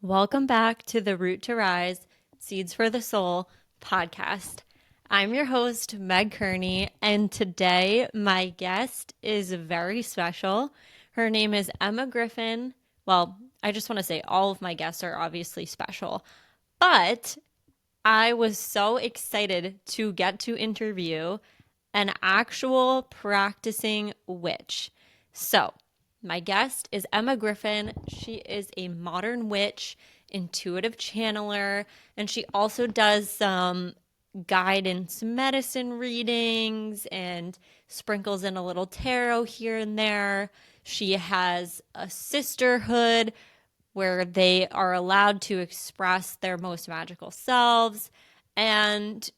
Welcome back to the Root to Rise Seeds for the Soul podcast. I'm your host, Meg Kearney, and today my guest is very special. Her name is Emma Griffin. Well, I just want to say all of my guests are obviously special, but I was so excited to get to interview an actual practicing witch. So, my guest is Emma Griffin. She is a modern witch, intuitive channeler, and she also does some guidance medicine readings and sprinkles in a little tarot here and there. She has a sisterhood where they are allowed to express their most magical selves. And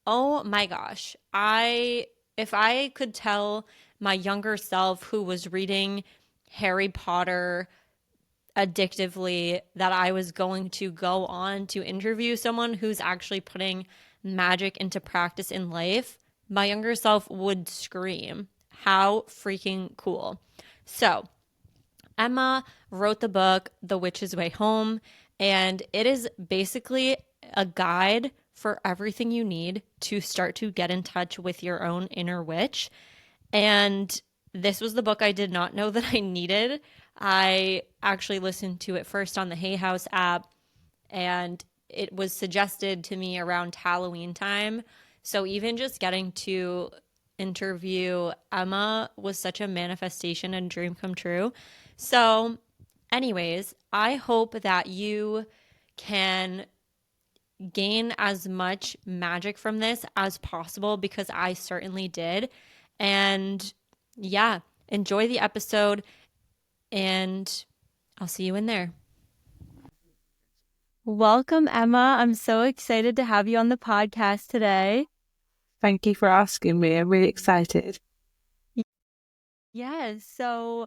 oh my gosh, if I could tell my younger self who was reading Harry Potter addictively that I was going to go on to interview someone who's actually putting magic into practice in life, my younger self would scream. How freaking cool. So, Emma wrote the book, The Witch's Way Home, and it is basically a guide for everything you need to start to get in touch with your own inner witch. And this was the book I did not know that I needed. I actually listened to it first on the Hay House app, and it was suggested to me around Halloween time. So even just getting to interview Emma was such a manifestation and dream come true. So, anyways, I hope that you can gain as much magic from this as possible because I certainly did. And yeah, enjoy the episode, and I'll see you in there. Welcome, Emma. I'm so excited to have you on the podcast today. Thank you for asking me. I'm really excited. Yes. So,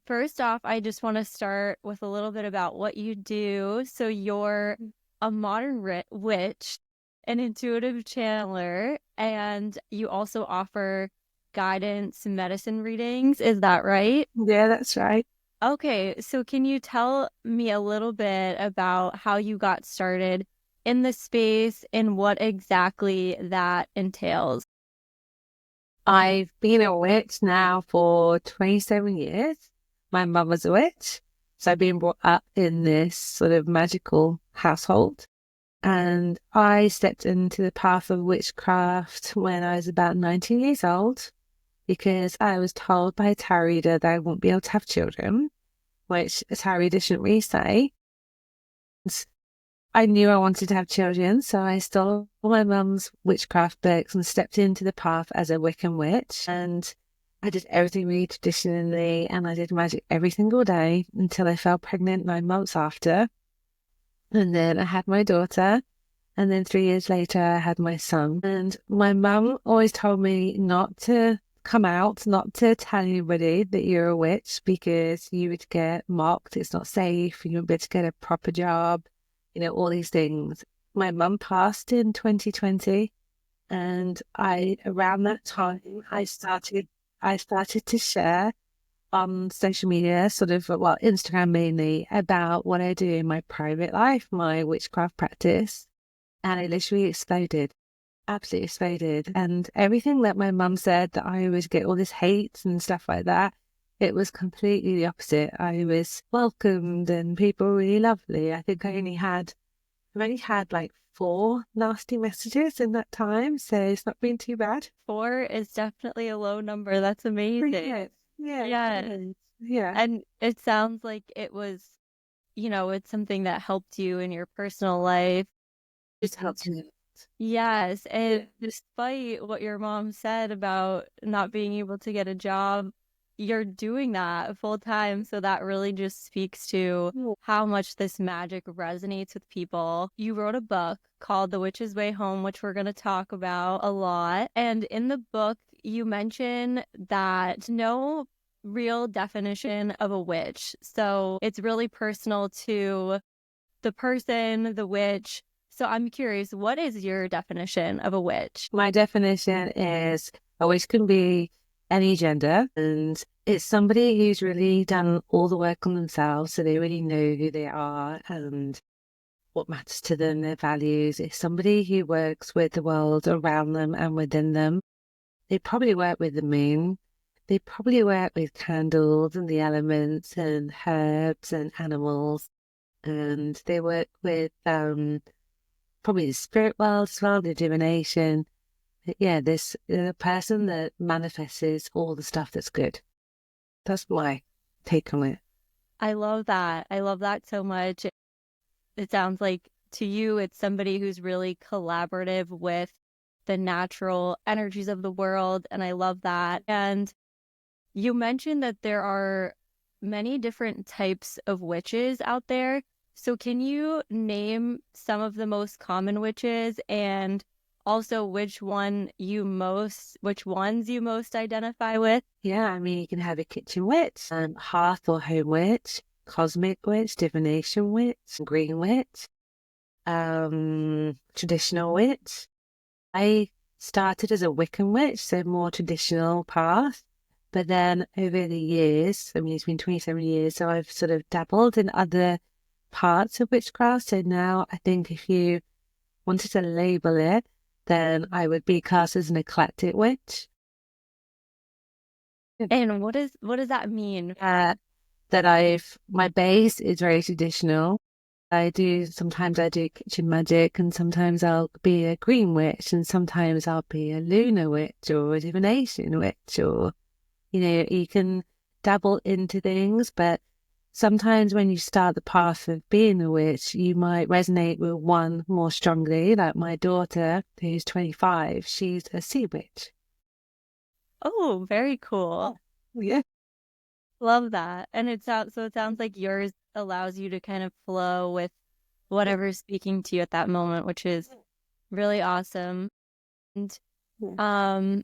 first off, I just want to start with a little bit about what you do. So, you're a modern witch, an intuitive channeler, and you also offer guidance medicine readings. Is that right? Yeah, that's right. Okay, so can you tell me a little bit about how you got started in the space and what exactly that entails? I've been a witch now for 27 years. My mum was a witch, so I've been brought up in this sort of magical household. And I stepped into the path of witchcraft when I was about 19 years old because I was told by a tarot reader that I wouldn't be able to have children, which a tarot reader shouldn't really say. I knew I wanted to have children, so I stole my mum's witchcraft books and stepped into the path as a Wiccan witch. And I did everything really traditionally, and I did magic every single day until I fell pregnant 9 months after. And then I had my daughter, and then 3 years later, I had my son. And my mum always told me not to come out, not to tell anybody that you're a witch because you would get mocked. It's not safe. You won't be able to get a proper job, all these things. My mum passed in 2020, and around that time, I started to share on social media, sort of, well, Instagram mainly, about what I do in my private life, my witchcraft practice. And it literally exploded, absolutely exploded. And everything that my mum said that I would get all this hate and stuff like that, it was completely the opposite. I was welcomed and people were really lovely. I think I've only had like 4 nasty messages in that time, so it's not been too bad. 4 is definitely a low number. That's amazing. Yeah, Yeah. yeah. And it sounds like it was, it's something that helped you in your personal life. Just helps me. Yes. And despite what your mom said about not being able to get a job, you're doing that full time. So that really just speaks to how much this magic resonates with people. You wrote a book called The Witch's Way Home, which we're going to talk about a lot. And in the book, you mention that no real definition of a witch. So it's really personal to the person, the witch. So I'm curious, what is your definition of a witch? My definition is a witch can be any gender, and It's somebody who's really done all the work on themselves, so they really know who they are and what matters to them, their values. It's somebody who works with the world around them and within them. They probably work with the moon. They probably work with candles and the elements and herbs and animals. And they work with probably the spirit world as well, the divination. Yeah, this a person that manifests all the stuff that's good. That's my take on it. I love that. I love that so much. It sounds like to you, it's somebody who's really collaborative with the natural energies of the world. And I love that. And you mentioned that there are many different types of witches out there. So can you name some of the most common witches and also which ones you most identify with? Yeah, I mean, you can have a kitchen witch, hearth or home witch, cosmic witch, divination witch, green witch, traditional witch. I started as a Wiccan witch, so more traditional path. But then over the years, I mean, it's been 27 years, so I've sort of dabbled in other parts of witchcraft. So now I think if you wanted to label it, then I would be classed as an eclectic witch. And what does that mean? My base is very traditional. Sometimes I do kitchen magic, and sometimes I'll be a green witch, and sometimes I'll be a lunar witch or a divination witch, or, you can dabble into things, but sometimes when you start the path of being a witch, you might resonate with one more strongly. Like my daughter, who's 25, she's a sea witch. Oh, very cool. Yeah. Love that. And it sounds like yours allows you to kind of flow with whatever's speaking to you at that moment, which is really awesome. And um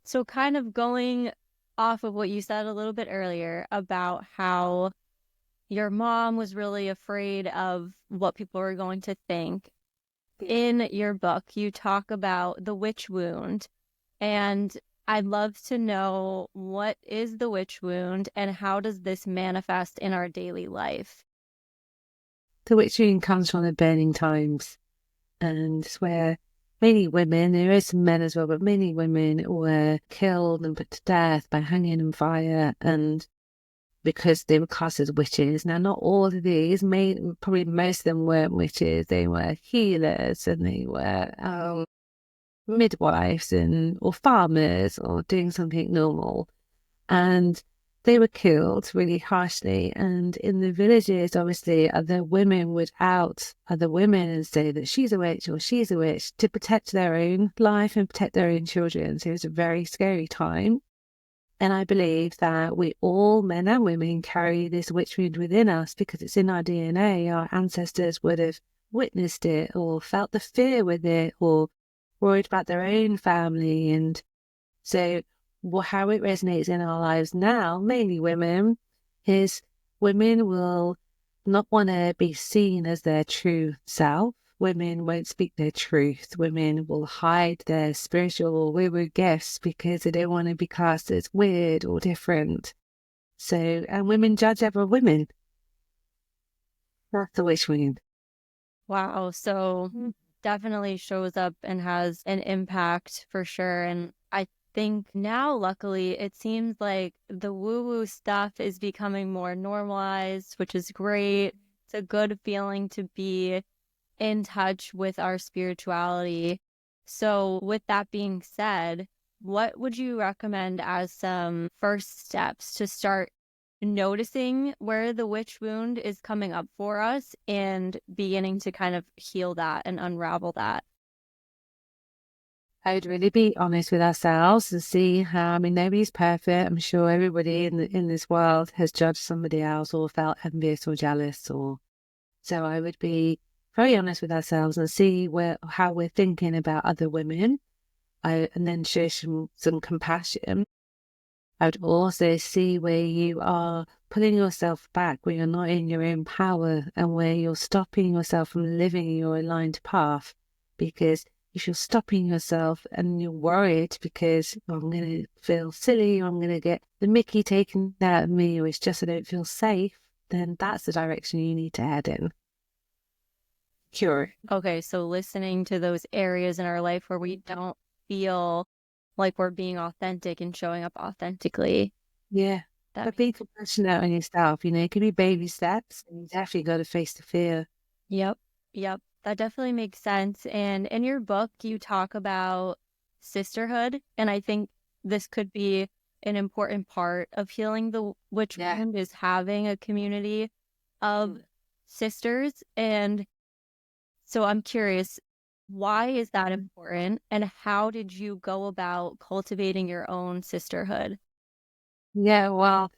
so kind of going off of what you said a little bit earlier about how your mom was really afraid of what people were going to think. In your book, you talk about the witch wound, and I'd love to know, what is the witch wound and how does this manifest in our daily life? The witch wound comes from the burning times, and it's where many women, there is some men as well, but many women were killed and put to death by hanging in fire, and because they were classed as witches. Now, not all of these, probably most of them weren't witches. They were healers, and they were midwives or farmers or doing something normal. And they were killed really harshly. And in the villages, obviously, other women would out other women and say that she's a witch or she's a witch to protect their own life and protect their own children. So it was a very scary time. And I believe that we all, men and women, carry this witch wound within us because it's in our DNA. Our ancestors would have witnessed it or felt the fear with it or worried about their own family. And so how it resonates in our lives now, mainly women, is women will not want to be seen as their true self. Women won't speak their truth. Women will hide their spiritual or woo-woo gifts because they don't want to be cast as weird or different. So, and women judge other women. That's the witch wound. Wow, so definitely shows up and has an impact for sure. And I think now, luckily, it seems like the woo-woo stuff is becoming more normalized, which is great. It's a good feeling to be in touch with our spirituality. So, with that being said, what would you recommend as some first steps to start noticing where the witch wound is coming up for us and beginning to kind of heal that and unravel that? I would really be honest with ourselves and see how, I mean, nobody's perfect. I'm sure everybody in this world has judged somebody else or felt envious or jealous or so I would be very honest with ourselves and see how we're thinking about other women. And then show some compassion. I would also see where you are pulling yourself back, where you're not in your own power and where you're stopping yourself from living your aligned path. Because if you're stopping yourself and you're worried because I'm going to feel silly or I'm going to get the mickey taken out of me or it's just I don't feel safe, then that's the direction you need to head in. Cure. Okay, so listening to those areas in our life where we don't feel like we're being authentic and showing up authentically. Yeah. That But makes, be compassionate on yourself, it can be baby steps and you definitely got to face the fear. yep, yep. That definitely makes sense. And in your book, you talk about sisterhood, and I think this could be an important part of healing the witch wound is having a community of sisters. And so I'm curious, why is that important, and how did you go about cultivating your own sisterhood? Yeah, well,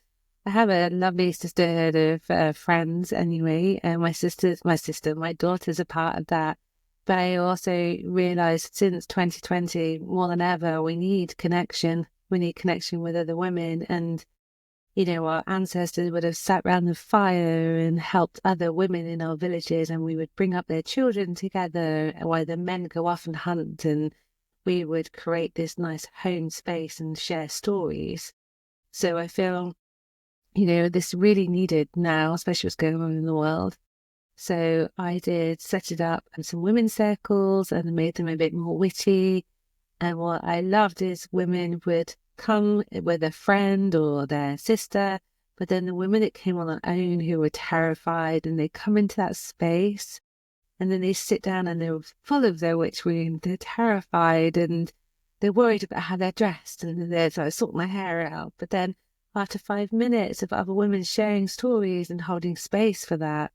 I have a lovely sisterhood of friends anyway, and my daughter's a part of that. But I also realized since 2020, more than ever, we need connection. We need connection with other women. And, our ancestors would have sat around the fire and helped other women in our villages, and we would bring up their children together while the men go off and hunt, and we would create this nice home space and share stories. So I feel this really needed now, especially what's going on in the world. So I did set it up in some women's circles and made them a bit more witty. And what I loved is women would come with a friend or their sister, but then the women that came on their own who were terrified and they come into that space and then they sit down and they're full of their witch wound. They're terrified and they're worried about how they're dressed and they're so sorting their hair out. But then after 5 minutes of other women sharing stories and holding space for that,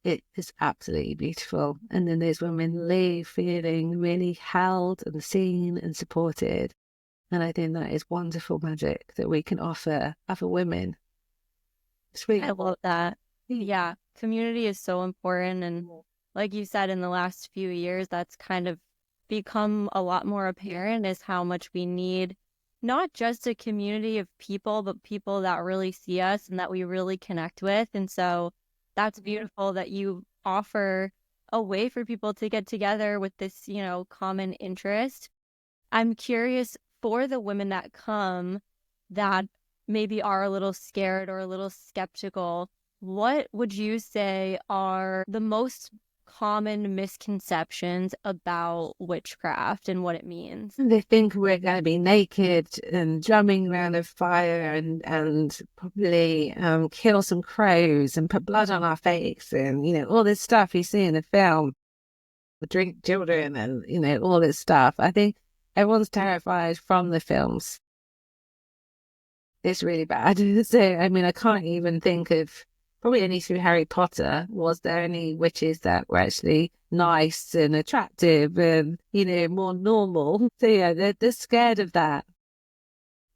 it is absolutely beautiful. And then those women leave feeling really held and seen and supported. And I think that is wonderful magic that we can offer other women. It's really I love that. Yeah, community is so important. And like you said, in the last few years, that's kind of become a lot more apparent is how much we need not just a community of people, but people that really see us and that we really connect with. And so that's beautiful that you offer a way for people to get together with this, common interest. I'm curious for the women that come that maybe are a little scared or a little skeptical, what would you say are the most common misconceptions about witchcraft and what it means? They think we're going to be naked and drumming around a fire and probably kill some crows and put blood on our face and, all this stuff you see in the film, drink children and, all this stuff. I think everyone's terrified from the films. It's really bad. So, I can't even think of probably only through Harry Potter was there any witches that were actually nice and attractive and, more normal. So, yeah, they're scared of that.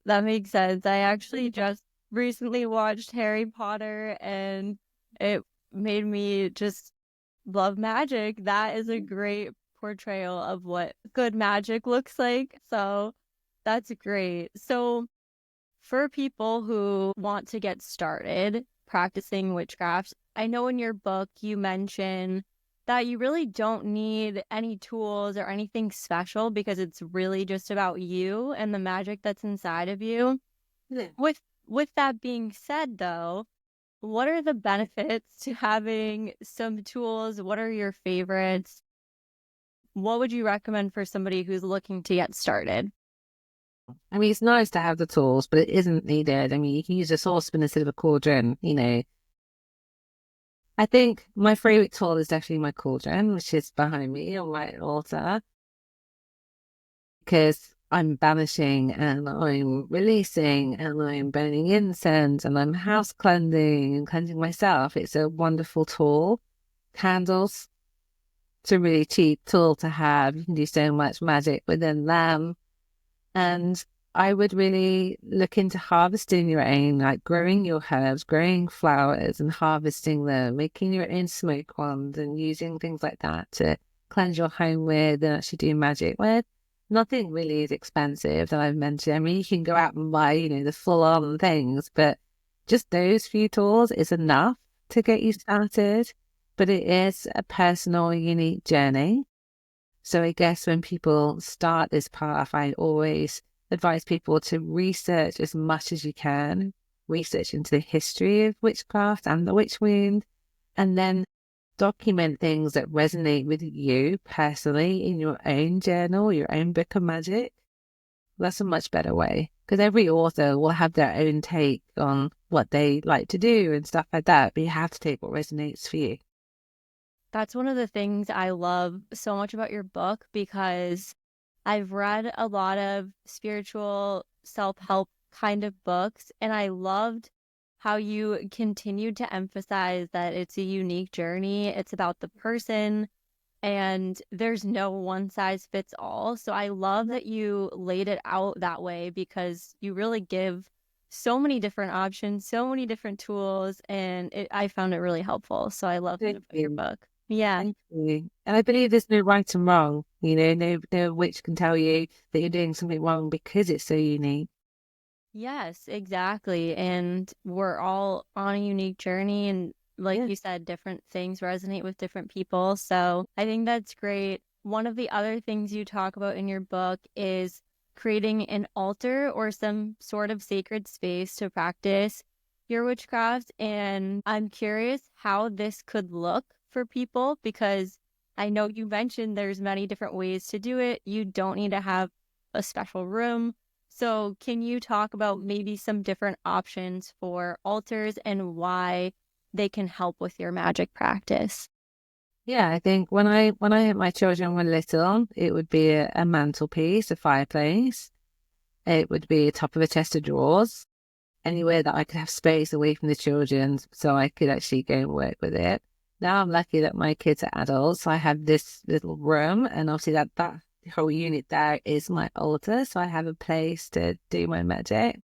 That makes sense. I actually just recently watched Harry Potter and it made me just love magic. That is a great portrayal of what good magic looks like. So that's great. So for people who want to get started practicing witchcraft, I know in your book you mention that you really don't need any tools or anything special because it's really just about you and the magic that's inside of you. Yeah. With that being said though, what are the benefits to having some tools? What are your favorites? What would you recommend for somebody who's looking to get started? It's nice to have the tools, but it isn't needed. You can use a saucepan instead of a cauldron. I think my favorite tool is definitely my cauldron, which is behind me on my altar, because I'm banishing and I'm releasing and I'm burning incense and I'm house cleansing and cleansing myself. It's a wonderful tool. Candles, it's a really cheap tool to have. You can do so much magic within them. And I would really look into harvesting your own, like growing your herbs, growing flowers and harvesting them, making your own smoke wands and using things like that to cleanse your home with and actually do magic with. Nothing really is expensive that I've mentioned. You can go out and buy, the full on things, but just those few tools is enough to get you started. But it is a personal, unique journey. So I guess when people start this path, I always advise people to research as much as you can, research into the history of witchcraft and the witch wound, and then document things that resonate with you personally in your own journal, your own book of magic. That's a much better way, because every author will have their own take on what they like to do and stuff like that, but you have to take what resonates for you. That's one of the things I love so much about your book, because I've read a lot of spiritual self-help kind of books, and I loved how you continued to emphasize that it's a unique journey. It's about the person, and there's no one size fits all. So I love that you laid it out that way, because you really give so many different options, so many different tools, and I found it really helpful. So I love that Thank about your you. book. Yeah. Thank you. And I believe there's no right and wrong. No witch can tell you that you're doing something wrong because it's so unique. Yes, exactly. And we're all on a unique journey. And like Yeah. you said, different things resonate with different people. So I think that's great. One of the other things you talk about in your book is creating an altar or some sort of sacred space to practice your witchcraft. And I'm curious how this could look for people, because I know you mentioned there's many different ways to do it. You don't need to have a special room. So, can you talk about maybe some different options for altars and why they can help with your magic practice? Yeah, I think when my children were little, it would be a mantelpiece, a fireplace. It would be top of a chest of drawers, anywhere that I could have space away from the children so I could actually go and work with it. Now I'm lucky that my kids are adults. So I have this little room, and obviously that whole unit there is my altar. So I have a place to do my magic.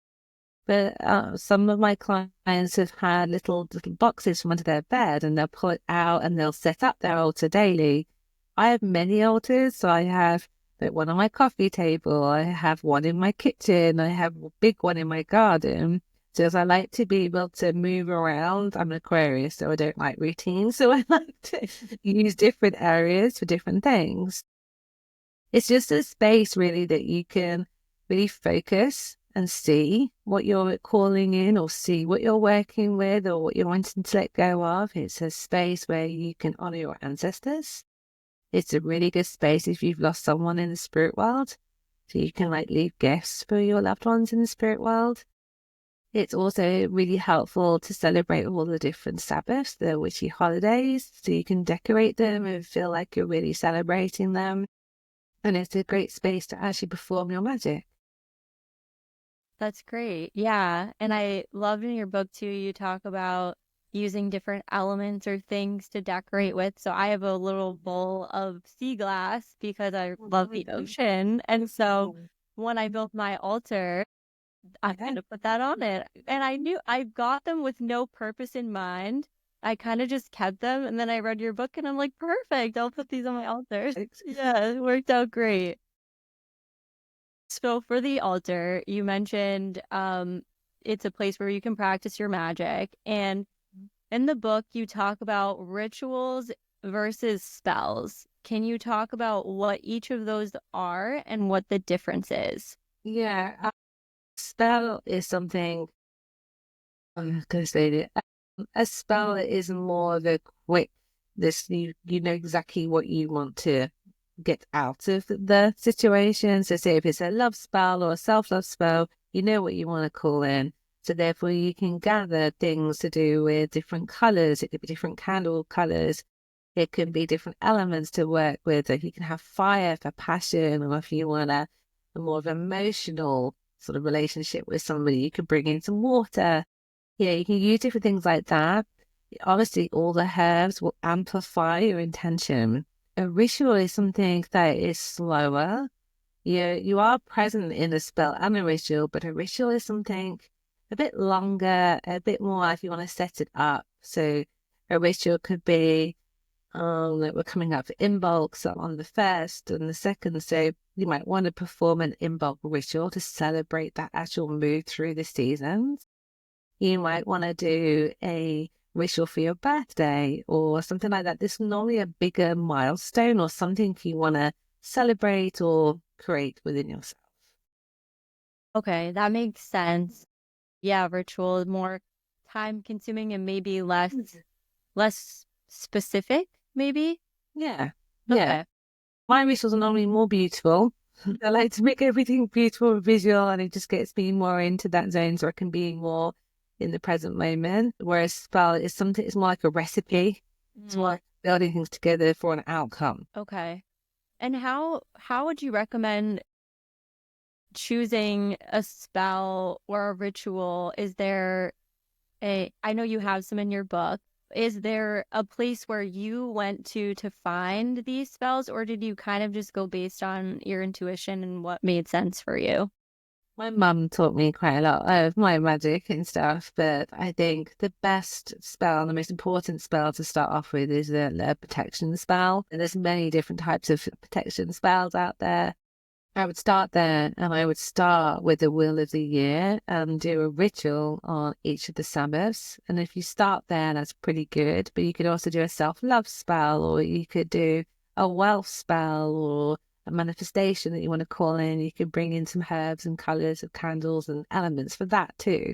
But some of my clients have had little boxes from under their bed, and they'll pull it out and they'll set up their altar daily. I have many altars, so I have like one on my coffee table, I have one in my kitchen, I have a big one in my garden. So as I like to be able to move around, I'm an Aquarius, so I don't like routine. So I like to use different areas for different things. It's just a space really that you can really focus and see what you're calling in, or see what you're working with, or what you're wanting to let go of. It's a space where you can honor your ancestors. It's a really good space if you've lost someone in the spirit world. So you can like leave gifts for your loved ones in the spirit world. It's also really helpful to celebrate all the different Sabbaths, the witchy holidays, so you can decorate them and feel like you're really celebrating them. And it's a great space to actually perform your magic. That's great. Yeah. And I loved in your book too, you talk about using different elements or things to decorate with. So I have a little bowl of sea glass because I love the ocean. And so when I built my altar, I'm Yeah. gonna put that on it. And I knew I got them with no purpose in mind. I kind of just kept them, and then I read your book and I'm like, perfect, I'll put these on my altar. Yeah, it worked out great. So for the altar, you mentioned it's a place where you can practice your magic. And in the book, you talk about rituals versus spells. Can you talk about what each of those are and what the difference is? Yeah. Spell is something, I'm going to say it. A spell is more of a quick, you know exactly what you want to get out of the situation. So say if it's a love spell or a self-love spell, you know what you want to call in. So therefore you can gather things to do with different colors. It could be different candle colors. It can be different elements to work with. Like you can have fire for passion, or if you want a more of emotional sort of relationship with somebody, you could bring in some water. Yeah, you can use different things like that. Obviously, all the herbs will amplify your intention. A ritual is something that is slower. You are present in a spell and a ritual, but a ritual is something a bit longer, a bit more if you want to set it up. So a ritual could be like we're coming up for Imbolc, so on the 1st and the 2nd. So you might want to perform an Imbolc ritual to celebrate that actual move through the seasons. You might want to do a ritual for your birthday or something like that. This is normally a bigger milestone or something you want to celebrate or create within yourself. Okay, that makes sense. Yeah, ritual is more time consuming and maybe less specific, maybe? Yeah, yeah. Okay. My rituals are normally more beautiful. I like to make everything beautiful and visual, and it just gets me more into that zone so I can be more in the present moment. Whereas spell is something, it's more like a recipe. It's more like building things together for an outcome. Okay. And how would you recommend choosing a spell or a ritual? Is there I know you have some in your book. Is there a place where you went to find these spells, or did you kind of just go based on your intuition and what made sense for you? My mum taught me quite a lot of my magic and stuff, but I think the best spell, the most important spell to start off with is the protection spell. And there's many different types of protection spells out there. I would start there and I would start with the Wheel of the Year and do a ritual on each of the Sabbaths. And if you start there, that's pretty good. But you could also do a self-love spell, or you could do a wealth spell, or a manifestation that you want to call in. You could bring in some herbs and colors of candles and elements for that too.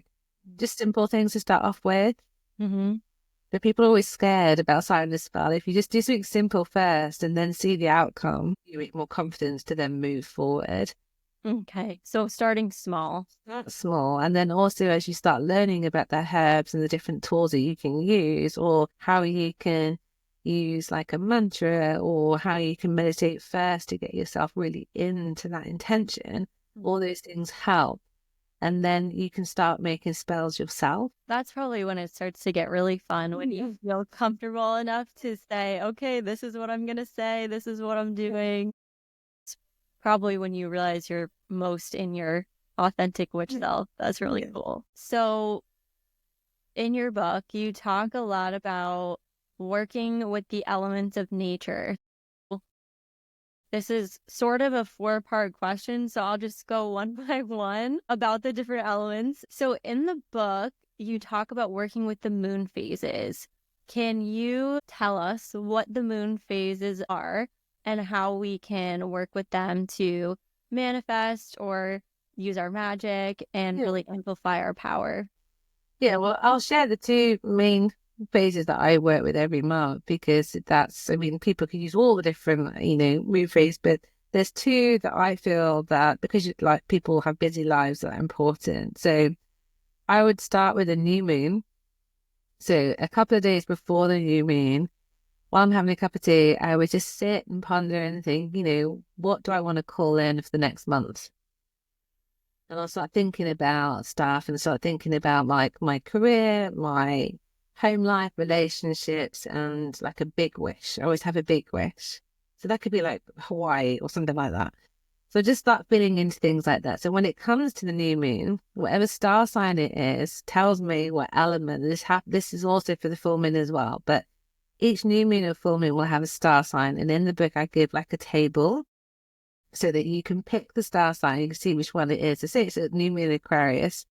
Just simple things to start off with. Mm-hmm. But people are always scared about starting a spell. If you just do something simple first and then see the outcome, you get more confidence to then move forward. Okay. So starting small. That's small. And then also as you start learning about the herbs and the different tools that you can use, or how you can use like a mantra, or how you can meditate first to get yourself really into that intention, all those things help. And then you can start making spells yourself. That's probably when it starts to get really fun, when you feel comfortable enough to say, okay, this is what I'm going to say, this is what I'm doing. It's probably when you realize you're most in your authentic witch self. That's really cool. So, in your book, you talk a lot about working with the elements of nature. This is sort of a four-part question, so I'll just go one by one about the different elements. So in the book, you talk about working with the moon phases. Can you tell us what the moon phases are and how we can work with them to manifest or use our magic and really amplify our power? Yeah, well, I'll share the two main phases that I work with every month, because that's, I mean, people can use all the different, mood phases, but there's two that I feel that because like people have busy lives that are important. So I would start with a new moon. So a couple of days before the new moon, while I'm having a cup of tea, I would just sit and ponder and think, what do I want to call in for the next month? And I'll start thinking about stuff and start thinking about like my career, my home life, relationships, and like a big wish. I always have a big wish. So that could be like Hawaii or something like that. So just start feeling into things like that. So when it comes to the new moon, whatever star sign it is, tells me what element this is also for the full moon as well. But each new moon or full moon will have a star sign. And in the book, I give like a table so that you can pick the star sign, you can see which one it is. So say it's a new moon Aquarius,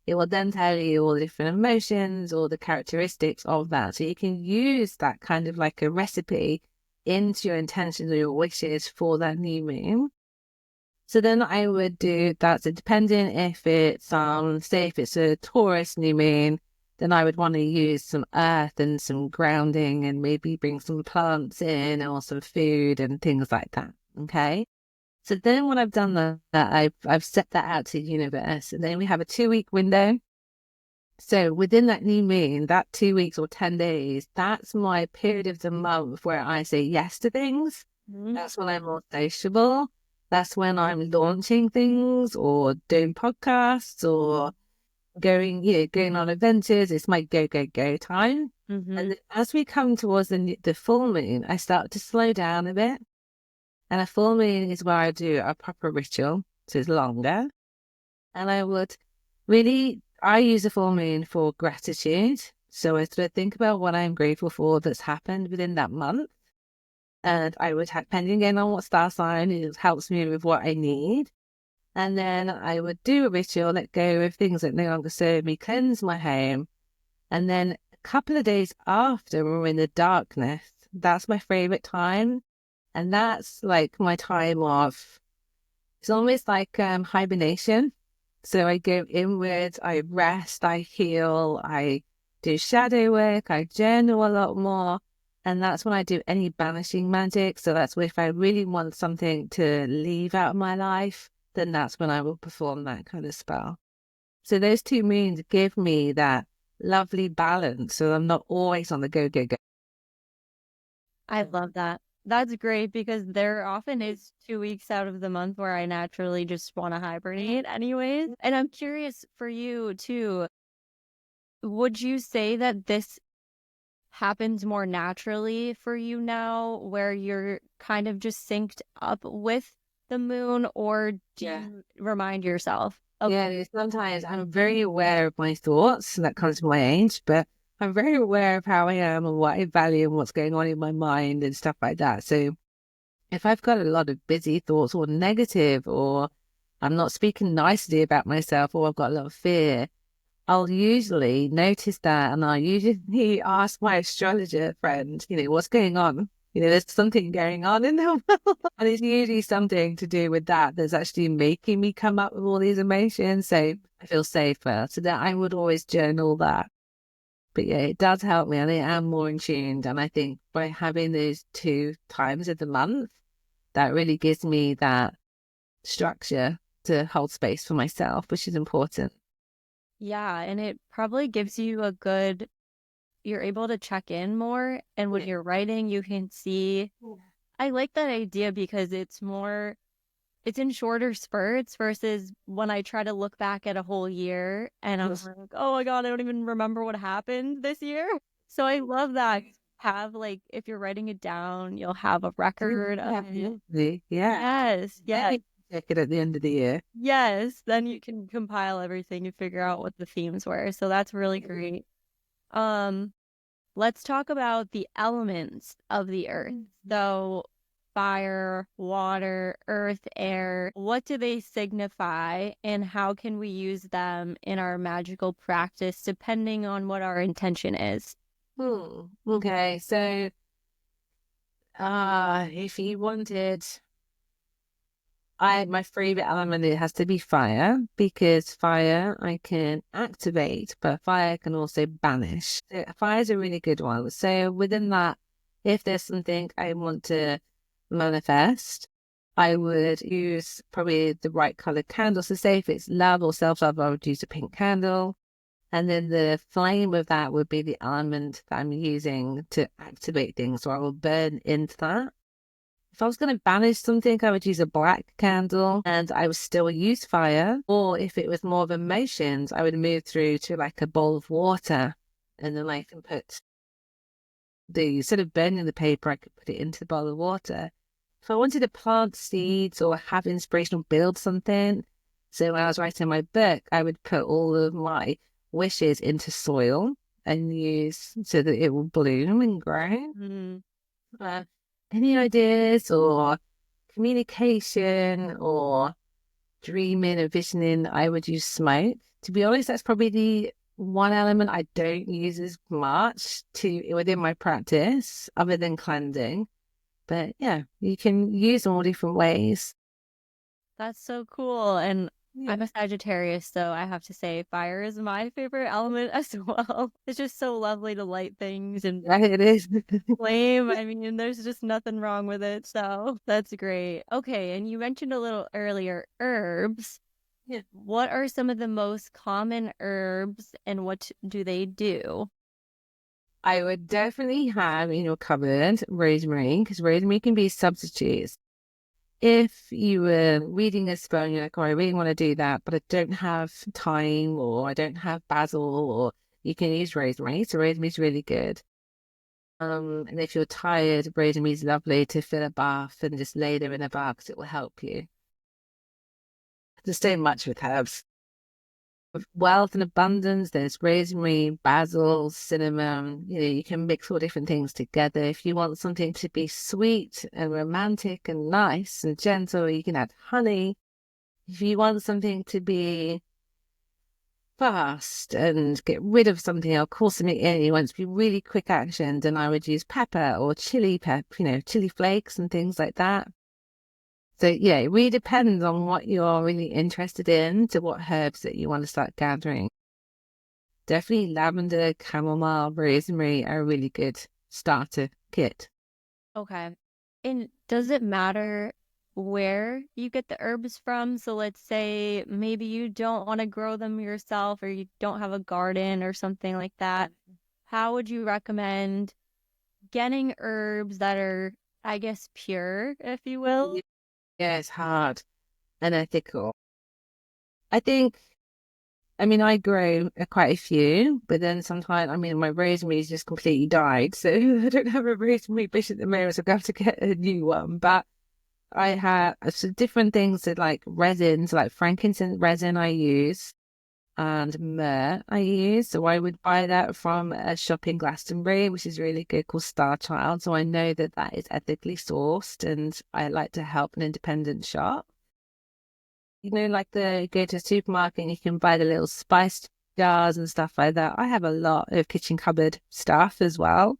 it will then tell you all the different emotions, all the characteristics of that. So you can use that kind of like a recipe into your intentions or your wishes for that new moon. So then I would do that. So depending if it's say if it's a Taurus new moon, then I would want to use some earth and some grounding and maybe bring some plants in or some food and things like that. Okay. So then when I've done that, I've set that out to the universe, and then we have a 2-week window. So within that new moon, that 2 weeks or 10 days, that's my period of the month where I say yes to things. That's when I'm more sociable. That's when I'm launching things or doing podcasts or going on adventures. It's my go, go, go time. And as we come towards the full moon, I start to slow down a bit. And a full moon is where I do a proper ritual, so it's longer. And I use a full moon for gratitude. So I sort of think about what I'm grateful for that's happened within that month. And I would have, depending again on what star sign, it helps me with what I need. And then I would do a ritual, let go of things that no longer serve me, cleanse my home. And then a couple of days after, when we're in the darkness, that's my favorite time. And that's like my time of, it's almost like hibernation. So I go inwards, I rest, I heal, I do shadow work, I journal a lot more. And that's when I do any banishing magic. So that's if I really want something to leave out of my life, then that's when I will perform that kind of spell. So those two moons give me that lovely balance. So I'm not always on the go, go, go. I love that. That's great because there often is 2 weeks out of the month where I naturally just want to hibernate anyways. And I'm curious for you too, would you say that this happens more naturally for you now where you're kind of just synced up with the moon, or do you remind yourself of Yeah, sometimes I'm very aware of my thoughts, and that comes from my age, but I'm very aware of how I am and what I value and what's going on in my mind and stuff like that. So if I've got a lot of busy thoughts or negative, or I'm not speaking nicely about myself, or I've got a lot of fear, I'll usually notice that, and I'll usually ask my astrologer friend, what's going on? There's something going on in there. And it's usually something to do with that that's actually making me come up with all these emotions. So I feel safer. So that I would always journal that. But yeah, it does help me, and I am more in tuned. And I think by having those 2 times of the month, that really gives me that structure to hold space for myself, which is important. yeah, and it probably gives you a good, you're able to check in more, and when you're writing you can see. I like that idea because it's in shorter spurts versus when I try to look back at a whole year and I'm like, oh my God, I don't even remember what happened this year. So I love that. Have like, if you're writing it down, you'll have a record of it. Yeah. Yes. Yeah. Check it at the end of the year. Yes. Then you can compile everything and figure out what the themes were. So that's really great. Um, let's talk about the elements of the earth. So, fire, water, earth, air. What do they signify, and how can we use them in our magical practice depending on what our intention is? Okay, so if you wanted, my favorite element, it has to be fire, because fire I can activate, but fire can also banish. So fire is a really good one. So within that, if there's something I want to manifest, I would use probably the right colored candle. So say if it's love or self-love, I would use a pink candle. And then the flame of that would be the element that I'm using to activate things. So I will burn into that. If I was going to banish something, I would use a black candle and I would still use fire. Or if it was more of emotions, I would move through to like a bowl of water, and then I can put instead of burning the paper, I could put it into the bowl of water. If I wanted to plant seeds or have inspiration or build something, so when I was writing my book, I would put all of my wishes into soil and use so that it will bloom and grow. Uh, any ideas or communication or dreaming and visioning, I would use smoke. To be honest, that's probably the one element I don't use as much to within my practice other than cleansing. But yeah, you can use them all different ways. That's so cool. And I'm a Sagittarius, so I have to say fire is my favorite element as well. It's just so lovely to light things and Yeah, it is. flame. I mean, there's just nothing wrong with it. So that's great. Okay. And you mentioned a little earlier herbs. Yeah. What are some of the most common herbs and what do they do? I would definitely have in your cupboard rosemary, because rosemary can be substitutes. If you were reading a spell and you're like, oh, I really want to do that, but I don't have time, or I don't have basil, or you can use rosemary. So rosemary is really good. And if you're tired, rosemary is lovely to fill a bath and just lay there in a bath because it will help you. There's so much with herbs. With wealth and abundance, there's rosemary, basil, cinnamon. You can mix all different things together. If you want something to be sweet and romantic and nice and gentle, you can add honey. If you want something to be fast and get rid of something or call something in, you want to be really quick action, then I would use pepper or chili chili flakes and things like that. So yeah, it really depends on what you're really interested in to what herbs that you want to start gathering. Definitely lavender, chamomile, rosemary are a really good starter kit. Okay. And does it matter where you get the herbs from? So let's say maybe you don't want to grow them yourself or you don't have a garden or something like that. How would you recommend getting herbs that are, I guess, pure, if you will? Yeah, it's hard and ethical. I think, I mean, I grow quite a few, but then sometimes, I mean, my rosemary's just completely died. So I don't have a rosemary bush at the moment, so I have to get a new one. But I have different things that like resins, like frankincense resin I use and myrrh I use. So I would buy that from a shop in Glastonbury, which is really good, called Star Child. So I know that that is ethically sourced and I like to help an independent shop. Like go to a supermarket and you can buy the little spice jars and stuff like that. I have a lot of kitchen cupboard stuff as well.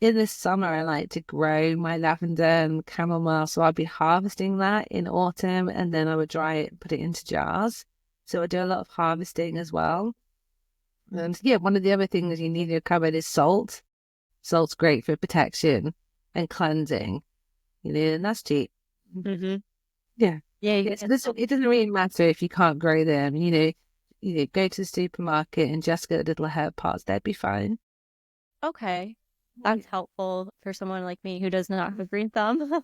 In the summer, I like to grow my lavender and chamomile. So I'll be harvesting that in autumn and then I would dry it and put it into jars. So I do a lot of harvesting as well. And yeah, one of the other things you need in your cupboard is salt. Salt's great for protection and cleansing, and that's cheap. Mm-hmm. Yeah. Yeah, you Yeah, get so it doesn't really matter if you can't grow them, go to the supermarket and just get little herb pots, that'd be fine. okay. That's helpful for someone like me who does not have a green thumb.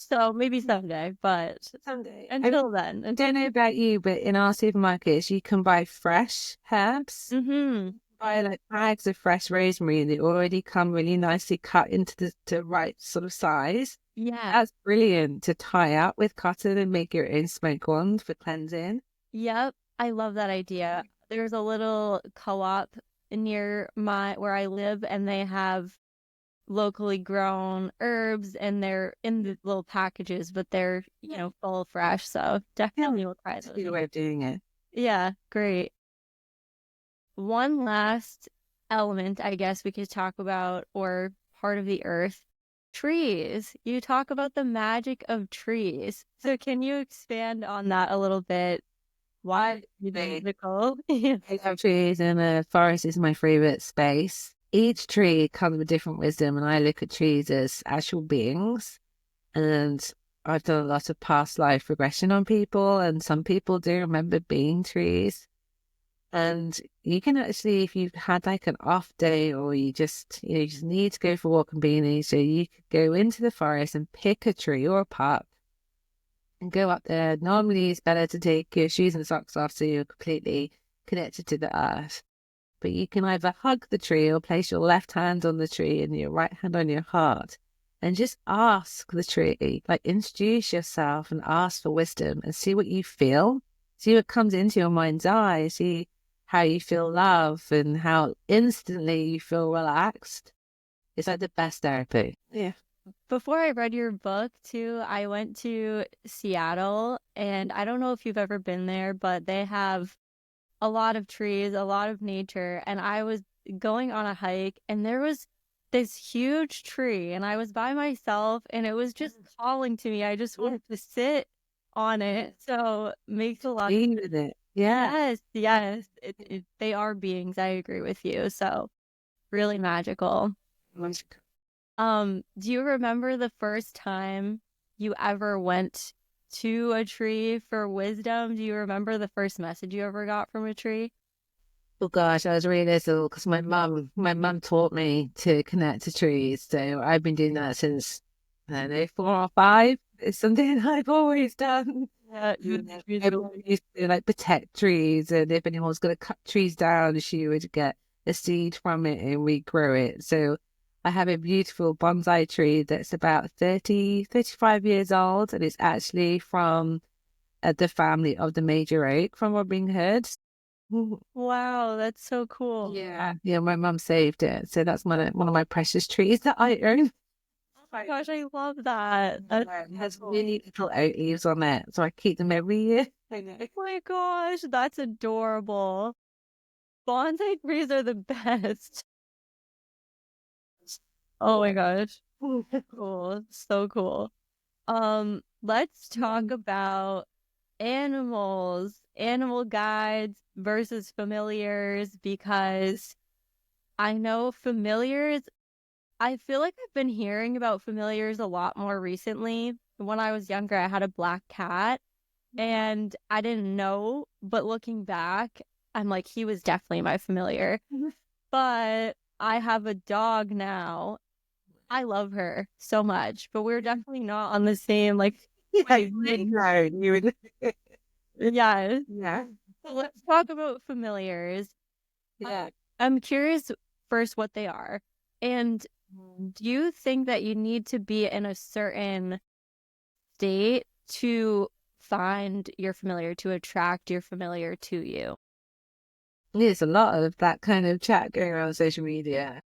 So maybe someday, but Someday. until then, I don't know about you, but in our supermarkets, you can buy fresh herbs. mm-hmm. Buy like bags of fresh rosemary and they already come really nicely cut into the right sort of size. Yeah. That's brilliant to tie up with cotton and make your own smoke wand for cleansing. Yep. I love that idea. There's a little co-op near my where I live and they have locally grown herbs and they're in the little packages, but they're, full fresh. So definitely will try That's a good those. way of doing it. Yeah, great. One last element, I guess we could talk about, or part of the earth, trees. You talk about the magic of trees. So can you expand on that a little bit? Why musical? I love trees and the forest is my favorite space. Each tree comes with different wisdom and I look at trees as actual beings. And I've done a lot of past life regression on people and some people do remember being trees. And you can actually, if you've had like an off day or you just need to go for a walk and be in nature, you could go into the forest and pick a tree or a park and go up there. Normally, it's better to take your shoes and socks off so you're completely connected to the earth. But you can either hug the tree or place your left hand on the tree and your right hand on your heart and just ask the tree, like introduce yourself and ask for wisdom and see what you feel. See what comes into your mind's eye. See how you feel love and how instantly you feel relaxed. It's like the best therapy. Yeah. Before I read your book too, I went to Seattle and I don't know if you've ever been there, but they have a lot of trees, a lot of nature, and I was going on a hike and there was this huge tree and I was by myself and it was just calling to me. I just wanted to sit on it. So makes a lot of Be with it. Yeah. yes, yes. They are beings. I agree with you. So really magical. Do you remember the first time you ever went to a tree for wisdom? Do you remember the first message you ever got from a tree? Oh gosh, I was really little because my mum taught me to connect to trees. So I've been doing that since, I don't know, 4 or 5. It's something I've always done. Yeah, I used to like protect trees, and if anyone was going to cut trees down, she would get a seed from it and regrow it. So I have a beautiful bonsai tree that's about 35 years old, and it's actually from the family of the major oak from Robbing Hood. wow, that's so cool. Yeah, my mum saved it, so that's one of my precious trees that I own. my gosh, I love that. It has really little oat leaves on it, so I keep them every year. I know. Oh my gosh, that's adorable. Bonsai trees are the best. Oh my gosh. Cool. So cool. Let's talk about animals, animal guides versus familiars, because I know familiars, I feel like I've been hearing about familiars a lot more recently. When I was younger, I had a black cat and I didn't know, but looking back, I'm like, he was definitely my familiar. But I have a dog now. I love her so much, but we're definitely not on the same, like, Yeah, no, you would. yeah. Yeah, So let's talk about familiars. yeah. I'm curious first what they are. And do you think that you need to be in a certain state to find your familiar, to attract your familiar to you? There's a lot of that kind of chat going around social media.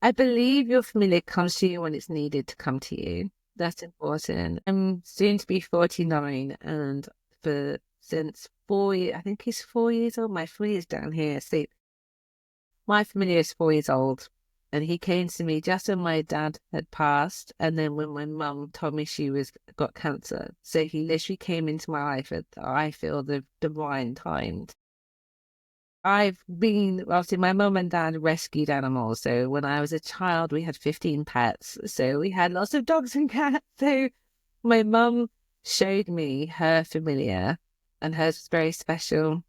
I believe your familiar comes to you when it's needed to come to you. That's important. I'm soon to be 49, and for since 4 years, I think he's 4 years old. My familiar's down here. See, my familiar is 4 years old, and he came to me just when my dad had passed, and then when my mum told me she was got cancer. So he literally came into my life at, I feel, the divine time. I've been, obviously, my mum and dad rescued animals. So when I was a child, we had 15 pets. So we had lots of dogs and cats. So my mum showed me her familiar, and hers was very special.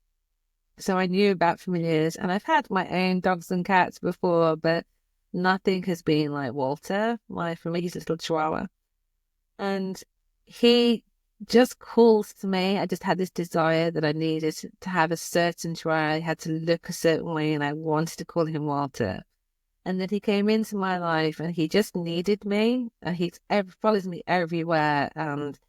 So I knew about familiars, and I've had my own dogs and cats before, but nothing has been like Walter, my familiar's little chihuahua. And he just calls to me. I just had this desire that I needed to have a certain try. I had to look a certain way, and I wanted to call him Walter. And then he came into my life, and he just needed me. And he follows me everywhere. And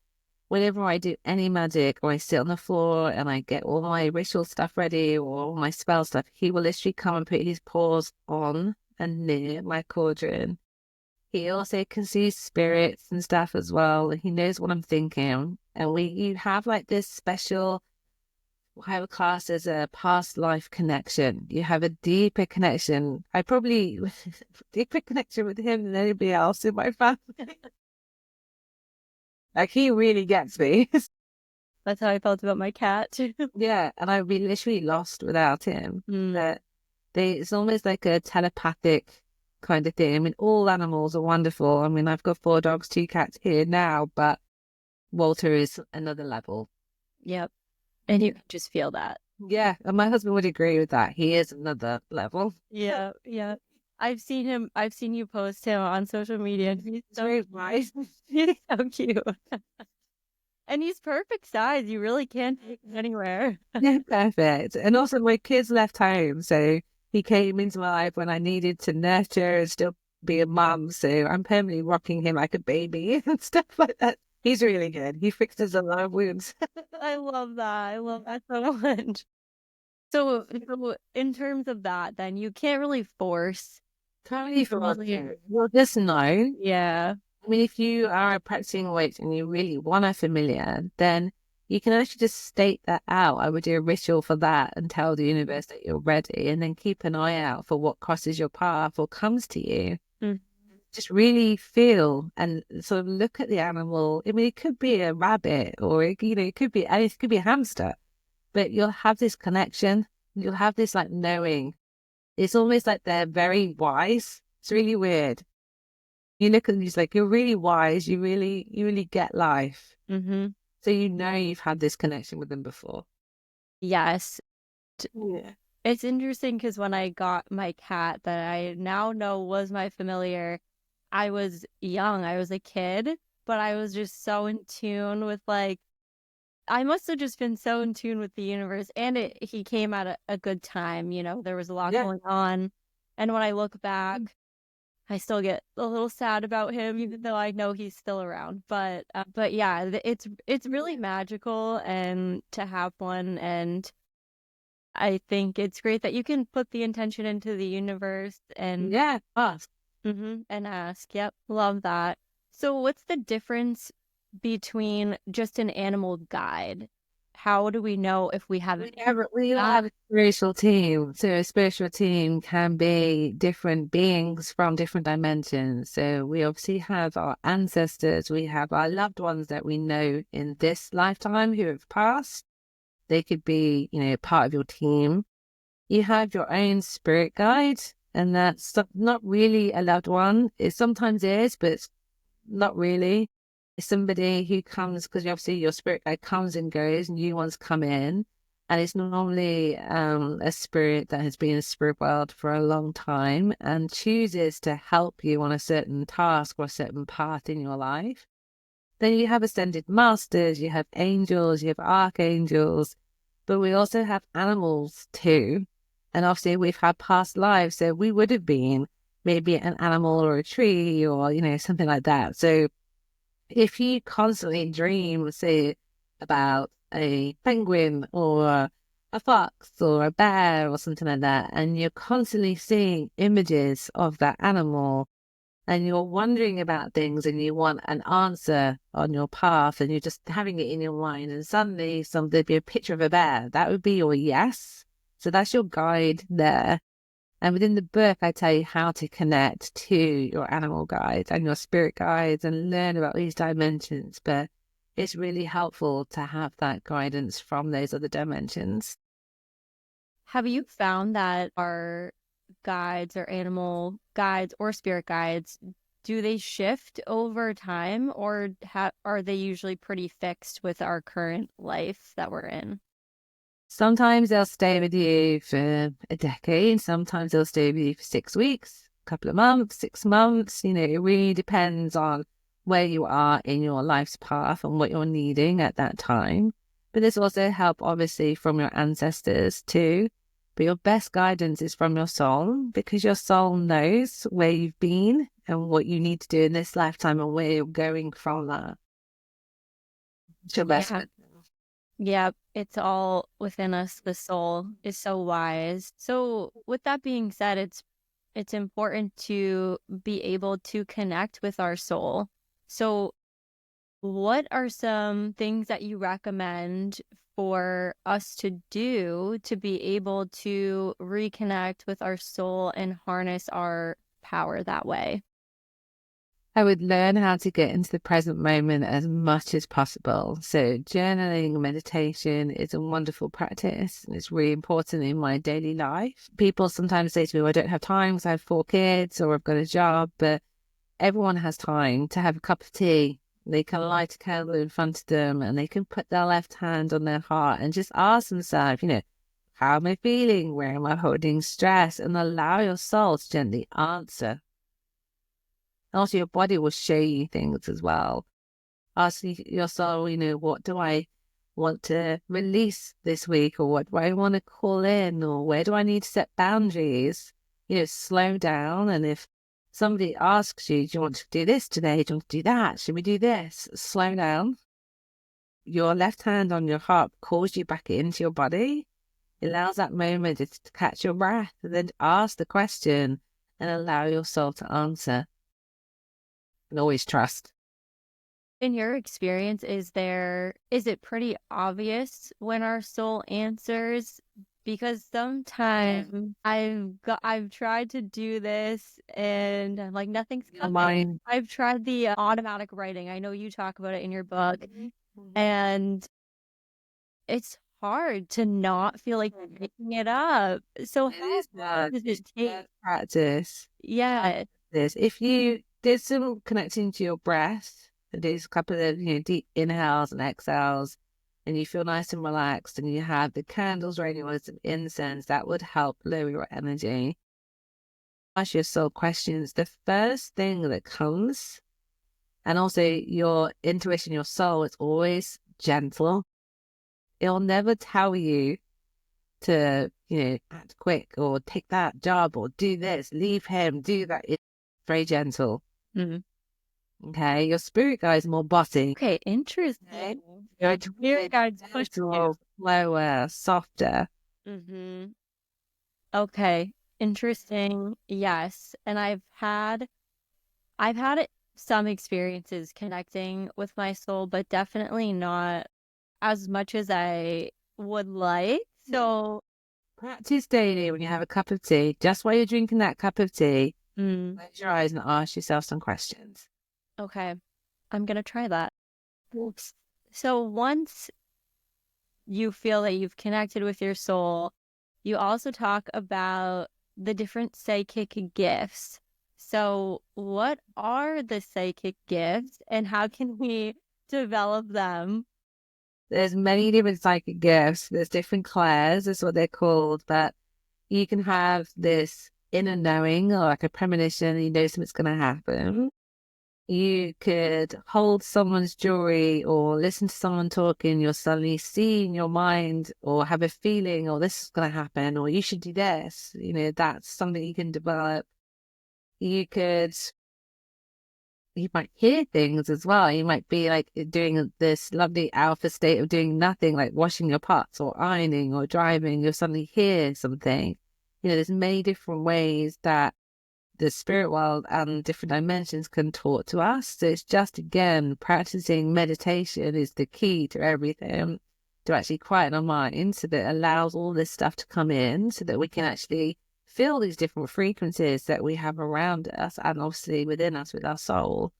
whenever I do any magic, or I sit on the floor and I get all my ritual stuff ready, or all my spell stuff, he will literally come and put his paws on and near my cauldron. He also can see spirits and stuff as well. He knows what I'm thinking. And you have like this special, what I would class as a past life connection. You have a deeper connection. I probably deeper connection with him than anybody else in my family. Like, he really gets me. That's how I felt about my cat. Yeah, and I'd be literally lost without him. Mm. It's almost like a telepathic kind of thing. I mean, all animals are wonderful. I mean, I've got 4 dogs, 2 cats here now, but Walter is another level. Yep. And you can just feel that. Yeah, and my husband would agree with that. He is another level. Yeah, yeah. I've seen you post him on social media. And he's so Very nice. he's so cute. And he's perfect size. You really can't take him anywhere. Yeah, perfect. And also, my kids left home, so he came into my life when I needed to nurture and still be a mum. So I'm permanently rocking him like a baby and stuff like that. He's really good. He fixes a lot of wounds. I love that. I love that so much. So in terms of that, then you can't really force. Totally forgot Really? to. Well, just know. Yeah. I mean, if you are a practicing witch and you really want a familiar, then you can actually just state that out. I would do a ritual for that and tell the universe that you're ready, and then keep an eye out for what crosses your path or comes to you. Mm. Just really feel and sort of look at the animal. I mean, it could be a rabbit, or it could be a hamster, but you'll have this connection. You'll have this like knowing. It's almost like they're very wise. It's really weird. You look at them, it's like, you're really wise. You really get life. Mm-hmm. So you've had this connection with them before. Yes. Yeah. It's interesting because when I got my cat that I now know was my familiar, I was young. I was a kid, but I was just so in tune with, like, I must have just been so in tune with the universe. And he came at a good time. There was a lot Yeah. going on. And when I look back, I still get a little sad about him, even though I know he's still around. But yeah, it's really magical and to have one. And I think it's great that you can put the intention into the universe and Yeah. Us. And ask. Yep. Love that. So what's the difference between just an animal guide? How do we know if we have We all have a spiritual team. So a spiritual team can be different beings from different dimensions. So we obviously have our ancestors, we have our loved ones that we know in this lifetime who have passed. They could be, part of your team. You have your own spirit guide, and that's not really a loved one. It sometimes is, but it's not really. It's somebody who comes, because obviously your spirit guide comes and goes, new ones come in. And it's normally a spirit that has been in the spirit world for a long time and chooses to help you on a certain task or a certain path in your life. Then you have ascended masters, you have angels, you have archangels, but we also have animals too. And obviously we've had past lives, so we would have been maybe an animal or a tree or, something like that. So if you constantly dream, say, about a penguin or a fox or a bear or something like that, and you're constantly seeing images of that animal and you're wondering about things and you want an answer on your path and you're just having it in your mind, and suddenly there'd be a picture of a bear, that would be your yes. So that's your guide there. And within the book, I tell you how to connect to your animal guides and your spirit guides and learn about these dimensions. But it's really helpful to have that guidance from those other dimensions. Have you found that our guides or animal guides or spirit guides, do they shift over time, or are they usually pretty fixed with our current life that we're in? Sometimes they'll stay with you for a decade. Sometimes they'll stay with you for 6 weeks, a couple of months, 6 months. It really depends on where you are in your life's path and what you're needing at that time. But there's also help, obviously, from your ancestors too. But your best guidance is from your soul, because your soul knows where you've been and what you need to do in this lifetime and where you're going from that. It's your best. Yeah. Yeah, it's all within us. The soul is so wise. So, with that being said, it's important to be able to connect with our soul. So, what are some things that you recommend for us to do to be able to reconnect with our soul and harness our power that way? I would learn how to get into the present moment as much as possible. So, journaling, meditation is a wonderful practice. And it's really important in my daily life. People sometimes say to me, well, I don't have time because I have 4 kids or I've got a job, but everyone has time to have a cup of tea. They can light a candle in front of them and they can put their left hand on their heart and just ask themselves, how am I feeling? Where am I holding stress? And allow your soul to gently answer. Also, your body will show you things as well. Ask your soul, what do I want to release this week, or what do I want to call in, or where do I need to set boundaries? Slow down. And if somebody asks you, do you want to do this today? Do you want to do that? Should we do this? Slow down. Your left hand on your heart calls you back into your body. It allows that moment to catch your breath and then ask the question and allow your soul to answer. And always trust. In your experience, is it pretty obvious when our soul answers? Because sometimes I've tried to do this and I'm like nothing's coming. Mine. I've tried the automatic writing. I know you talk about it in your book, and it's hard to not feel like you're making it up. So It how is long that does it take? practice. Yeah. If you did some connecting to your breath, and do a couple of deep inhales and exhales, and you feel nice and relaxed, and you have the candles ready with some incense, that would help lower your energy. Ask your soul questions. The first thing that comes, and also your intuition, your soul, is always gentle. It'll never tell you to, act quick or take that job or do this, leave him, do that. It's very gentle. Mhm. Okay. Your spirit guide is more bossy. Okay, Okay. interesting. Your Spirit guides push you. slower, softer. Mm-hmm. Okay, interesting. Yes. And I've had I've had some experiences connecting with my soul, but definitely not as much as I would like. So, Practice daily when you have a cup of tea, just while you're drinking that cup of tea, mm, close your eyes and ask yourself some questions. okay, I'm gonna try that. So once you feel that you've connected with your soul, you also talk about the different psychic gifts. So, what are the psychic gifts and how can we develop them? There's many different psychic gifts. There's different clairs, is what they're called, but you can have this inner knowing or like a premonition, you know something's going to happen. You could hold someone's jewelry or listen to someone talking, you'll suddenly see in your mind or have a feeling, or this is going to happen, or you should do this. You know, that's something you can develop. You could, you might hear things as well. You might be like doing this lovely alpha state of doing nothing, like washing your pots or ironing or driving. You'll suddenly hear something. You know, there's many different ways that the spirit world and different dimensions can talk to us. So it's just, again, practicing meditation is the key to everything, to actually quieten our mind so that it allows all this stuff to come in so that we can actually feel these different frequencies that we have around us and obviously within us with our soul.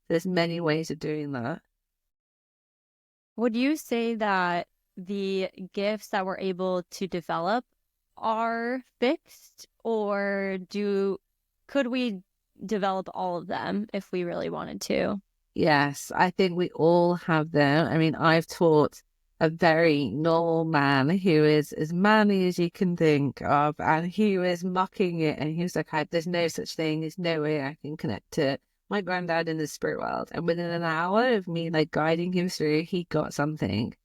There's many ways of doing that. Would you say that the gifts that we're able to develop are fixed, or could we develop all of them if we really wanted to? Yes, I think we all have them. I mean, I've taught a very normal man who is as manly as you can think of, and he was mocking it. And he was like, there's no such thing. There's no way I can connect to my granddad in the spirit world. And within an hour of me like guiding him through, he got something.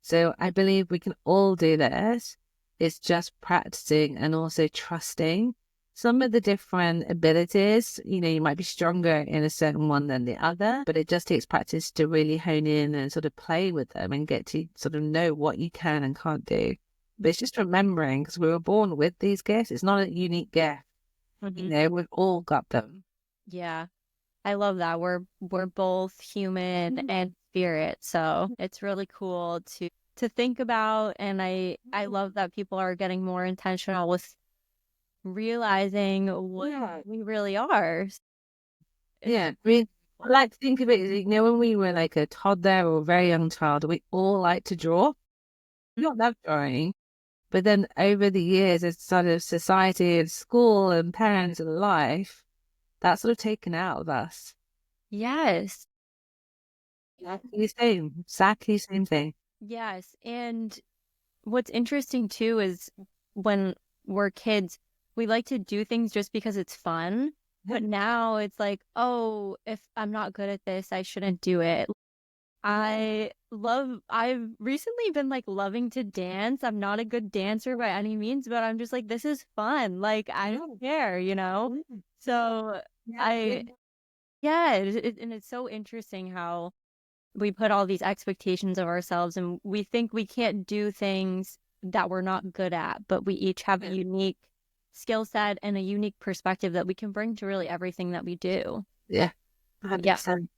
So I believe we can all do this. It's just practicing and also trusting some of the different abilities. You know, you might be stronger in a certain one than the other, but it just takes practice to really hone in and sort of play with them and get to sort of know what you can and can't do. But it's just remembering, because we were born with these gifts. It's not a unique gift. You Mhm. know, we've all got them. Yeah. I love that. We're both human and spirit. So it's really cool to think about, and I love that people are getting more intentional with realizing what we really are. Yeah. I mean, I like to think of it as, you know, when we were like a toddler or a very young child, we all like to draw. We don't love drawing. But then over the years, as sort of society and school and parents and life, that's sort of taken out of us. Yes. Exactly the same thing. Yes. And what's interesting too is when we're kids, we like to do things just because it's fun. But now it's like, oh, if I'm not good at this, I shouldn't do it. I've recently been like loving to dance. I'm not a good dancer by any means, but I'm just like, this is fun. Like, I don't care, you know? So I, yeah, and it's so interesting how we put all these expectations of ourselves and we think we can't do things that we're not good at, but we each have a unique skill set and a unique perspective that we can bring to really everything that we do. Yeah, Yeah. 100%.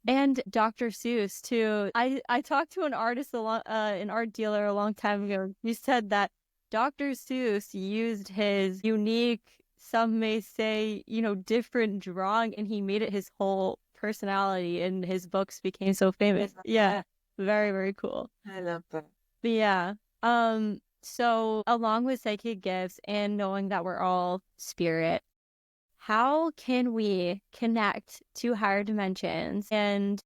And Dr. Seuss too. I talked to an art dealer a long time ago. He said that Dr. Seuss used his unique, some may say, different drawing, and he made it his whole personality, and his books became so famous. Yeah, very, very cool. I love that. But yeah. So along with psychic gifts and knowing that we're all spirit, how can we connect to higher dimensions? And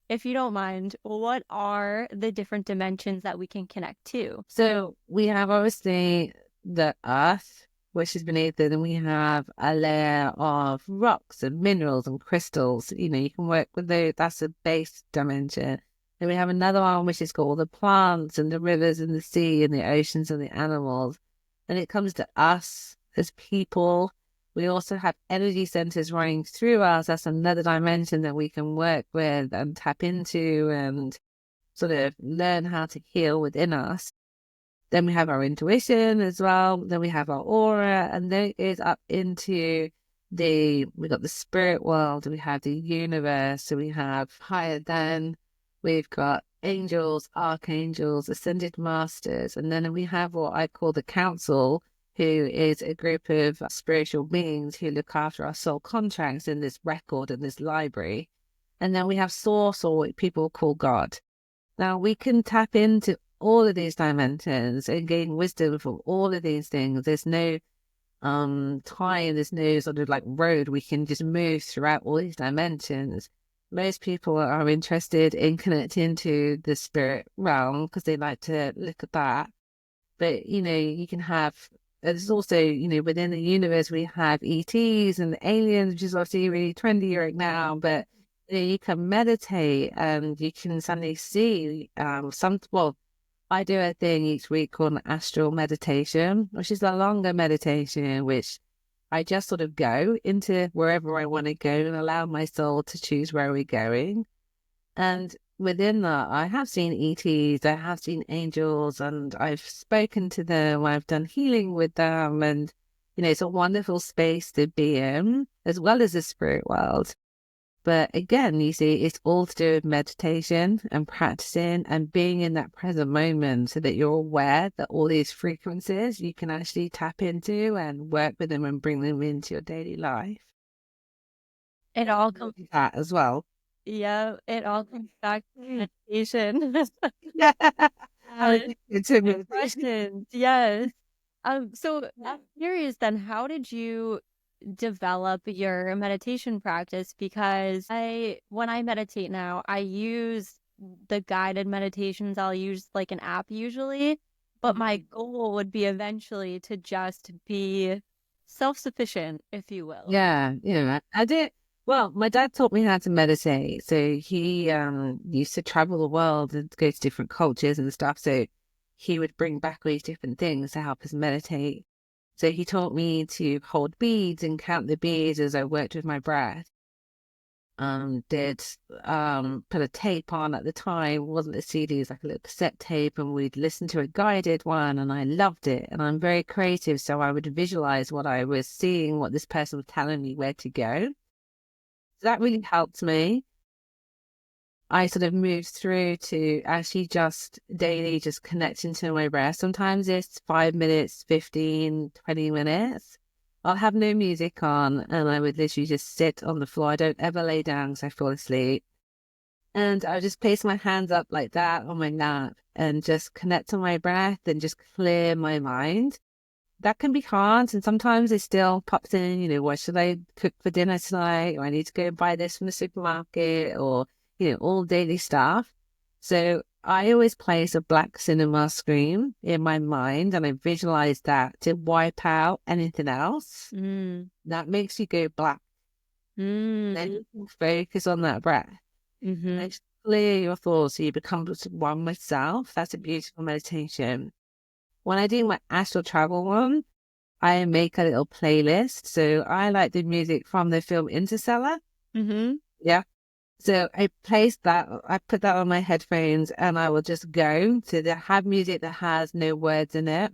if you don't mind, what are the different dimensions that we can connect to? So we have obviously the earth, which is beneath it, and we have a layer of rocks and minerals and crystals. You know, you can work with those. That's a base dimension. Then we have another one which is called the plants and the rivers and the sea and the oceans and the animals. And it comes to us as people. We also have energy centers running through us. That's another dimension that we can work with and tap into and sort of learn how to heal within us. Then we have our intuition as well. Then we have our aura, and then it goes up into we got the spirit world, we have the universe, so we have higher than, we've got angels, archangels, ascended masters, and then we have what I call the council, who is a group of spiritual beings who look after our soul contracts in this record in this library. And then we have source, or what people call God. Now we can tap into all of these dimensions and gain wisdom from all of these things. There's no time, there's no sort of like road. We can just move throughout all these dimensions. Most people are interested in connecting to the spirit realm because they like to look at that. But you can have, there's also, within the universe we have ETs and aliens, which is obviously really trendy right now. But you can meditate and you can suddenly see well, I do a thing each week called an astral meditation, which is a longer meditation, which I just sort of go into wherever I want to go and allow my soul to choose where we're going. And within that, I have seen ETs, I have seen angels, and I've spoken to them, I've done healing with them. And, it's a wonderful space to be in, as well as the spirit world. But again, you see, it's all to do with meditation and practicing and being in that present moment so that you're aware that all these frequencies you can actually tap into and work with them and bring them into your daily life. It all comes, That as well. yeah, it all comes back to meditation. Yeah. Uh, It's a meditation. Questions, yes. So I'm curious then, how did you develop your meditation practice? Because when I meditate now, I use the guided meditations. I'll use like an app usually, but my goal would be eventually to just be self-sufficient, if you will. Yeah, I did. Well, my dad taught me how to meditate. So he used to travel the world and go to different cultures and stuff. So he would bring back all these different things to help us meditate. So he taught me to hold beads and count the beads as I worked with my breath. Did put a tape on at the time, wasn't a CD, it was like a little cassette tape, and we'd listen to a guided one, and I loved it. And I'm very creative, so I would visualize what I was seeing, what this person was telling me where to go. So that really helped me. I sort of moved through to actually just daily just connecting to my breath. Sometimes it's 5 minutes, 15, 20 minutes. I'll have no music on and I would literally just sit on the floor. I don't ever lay down because I fall asleep. And I would just place my hands up like that on my lap and just connect to my breath and just clear my mind. That can be hard. And sometimes it still pops in, what should I cook for dinner tonight? Or I need to go buy this from the supermarket or, all daily stuff. So I always place a black cinema screen in my mind and I visualize that to wipe out anything else. That makes you go black. Then you can focus on that breath. And just clear your thoughts so you become just one with self. That's a beautiful meditation. When I do my astral travel one, I make a little playlist. So I like the music from the film Interstellar. Yeah. So I put that on my headphones and I will just go to have music that has no words in it.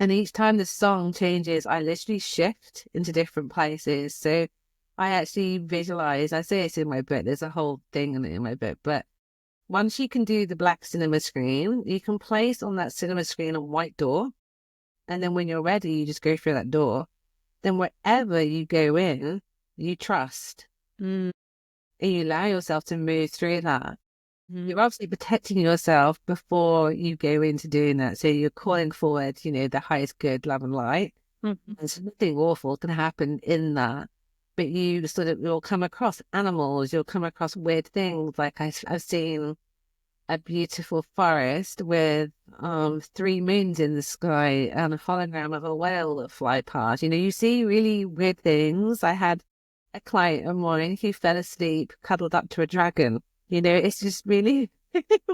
And each time the song changes, I literally shift into different places. So I actually visualize, I say it's in my book, there's a whole thing in my book, but once you can do the black cinema screen, you can place on that cinema screen a white door. And then when you're ready, you just go through that door. Then wherever you go in, you trust. And you allow yourself to move through that. You're obviously protecting yourself before you go into doing that. So you're calling forward, the highest good, love and light. And so nothing awful can happen in that. But you'll come across animals, you'll come across weird things. Like I've seen a beautiful forest with 3 moons in the sky and a hologram of a whale that fly past. You see really weird things. I had a client of mine who fell asleep, cuddled up to a dragon. It's just really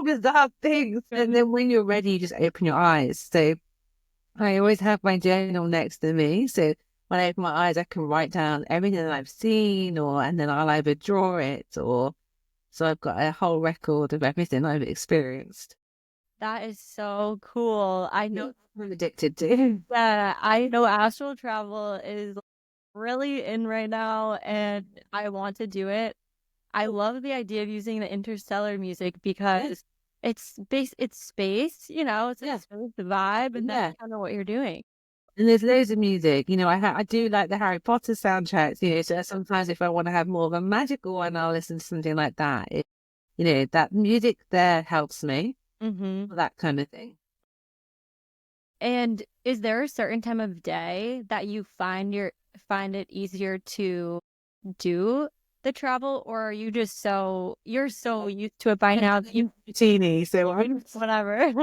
bizarre things. And then when you're ready, you just open your eyes. So I always have my journal next to me. So when I open my eyes, I can write down everything that I've seen, and then I'll either draw it or so I've got a whole record of everything I've experienced. That is so cool. I know I'm addicted to. that I know astral travel is really in right now and I want to do it. I love the idea of using the interstellar music because it's space, it's a Yeah. space vibe, and that's Yeah. kind of what you're doing. And there's loads of music. I do like the Harry Potter soundtracks. So sometimes if I want to have more of a magical one, I'll listen to something like that. That music there helps me. Mm-hmm. That kind of thing. And is there a certain time of day that you find it easier to do the travel, or are you just you're so used to it by now that you Teeny, so whatever?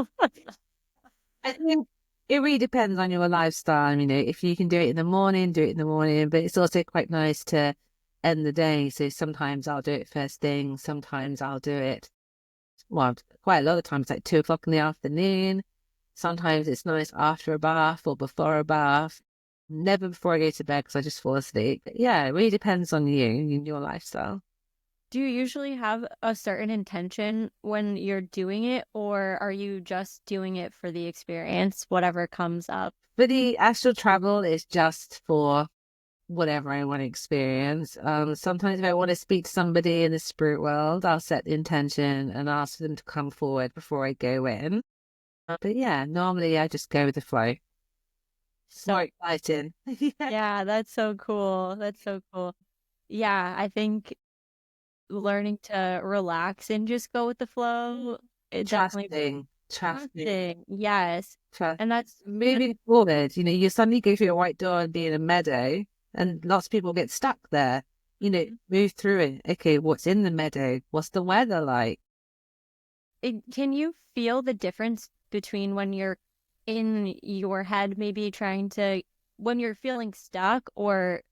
I think it really depends on your lifestyle. If you can do it in the morning, do it in the morning. But it's also quite nice to end the day. So sometimes I'll do it first thing. Sometimes I'll do it, well, quite a lot of times like 2 o'clock in the afternoon. Sometimes it's nice after a bath or before a bath. Never before I go to bed because I just fall asleep. But yeah, it really depends on you and your lifestyle. Do you usually have a certain intention when you're doing it, or are you just doing it for the experience, whatever comes up? But the astral travel is just for whatever I want to experience. Sometimes if I want to speak to somebody in the spirit world, I'll set the intention and ask them to come forward before I go in. But yeah, normally I just go with the flow. It's So, more exciting. yeah, that's so cool. That's so cool. Yeah, I think learning to relax and just go with the flow, it definitely Trusting. yes. Trust. And that's Moving forward, you suddenly go through a white door and be in a meadow, and lots of people get stuck there. Move through it. Okay, what's in the meadow? What's the weather like? can you feel the difference between when you're in your head, maybe when you're feeling stuck, or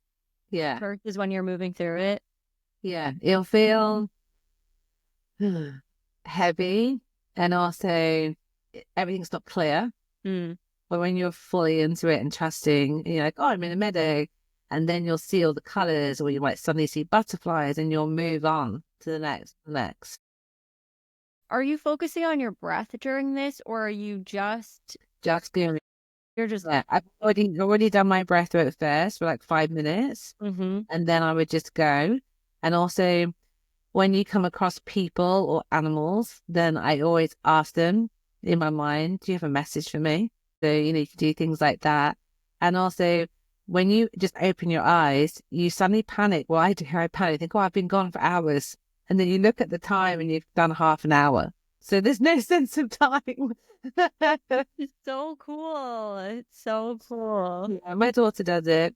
Yeah, versus when you're moving through it? yeah. It'll feel heavy, and also everything's not clear. Mm. But when you're fully into it and trusting, and you're like, oh, I'm in a meadow, and then you'll see all the colors, or you might suddenly see butterflies, and you'll move on to the next. Are you focusing on your breath during this, or are you Just doing. you're just Yeah, I've already done my breath work first for like 5 minutes, mm-hmm. and then I would just go. And also, when you come across people or animals, then I always ask them in my mind, do you have a message for me? So, you can do things like that. And also, when you just open your eyes, you suddenly panic. Well, I do. I panic. Think, oh, I've been gone for hours. And then you look at the time and you've done half an hour. So there's no sense of time. It's so cool. It's so cool. Yeah, my daughter does it.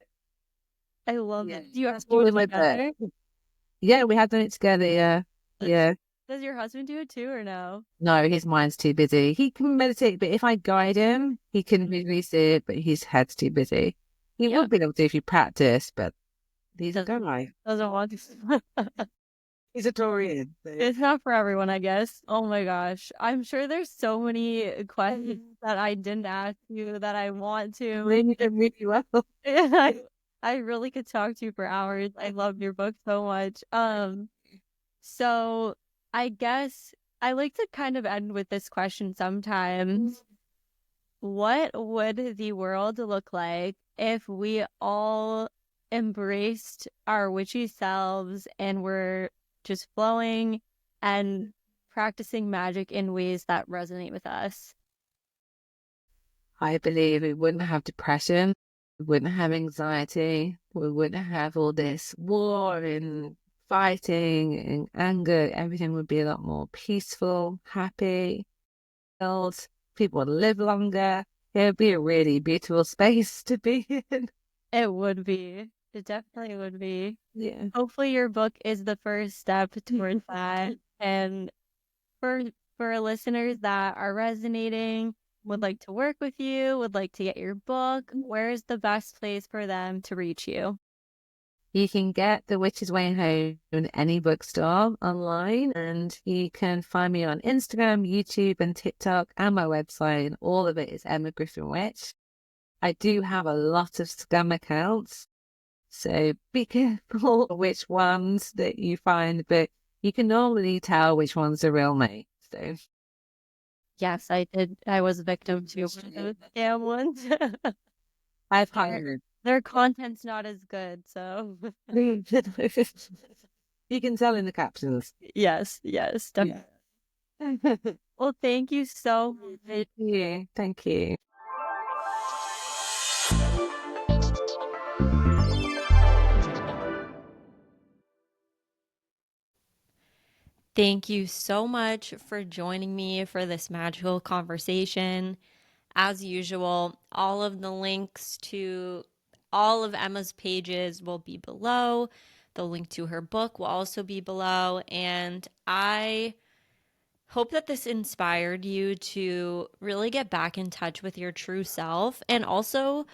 I love Yeah, it. Do you that's do all it in my book. together? Yeah, we have done it together. Yeah. Yeah. Does your husband do it too, or no? No, his mind's too busy. He can meditate, but if I guide him, he can release it, but his head's too busy. He Yeah. would be able to if you practice, but he's a Does, guy. doesn't want to. He's a Taurian. It's not for everyone, I guess. Oh my gosh. I'm sure there's so many questions that I didn't ask you that I want to. Really, really well. I really could talk to you for hours. I love your book so much. So I guess I like to kind of end with this question sometimes. What would the world look like if we all embraced our witchy selves and were just flowing and practicing magic in ways that resonate with us? I believe we wouldn't have depression, we wouldn't have anxiety, we wouldn't have all this war and fighting and anger. Everything would be a lot more peaceful, happy, filled. People would live longer. It would be a really beautiful space to be in. It would be. It definitely would be. Yeah. Hopefully your book is the first step towards that. And for listeners that are resonating, would like to work with you, would like to get your book, where is the best place for them to reach you? You can get The Witch's Way Home in any bookstore online, and you can find me on Instagram, YouTube, and TikTok, and my website. And all of it is Emma Griffin Witch. I do have a lot of scam accounts, so be careful which ones that you find, but you can normally tell which ones are real me. So Yes, I did. I was a victim to one of those scam ones. I've They're, hired. Their content's not as good, so You can tell in the captions. yes, definitely. Well, thank you so much. Yeah, thank you. Thank you so much for joining me for this magical conversation. As usual, all of the links to all of Emma's pages will be below. The link to her book will also be below. And I hope that this inspired you to really get back in touch with your true self and also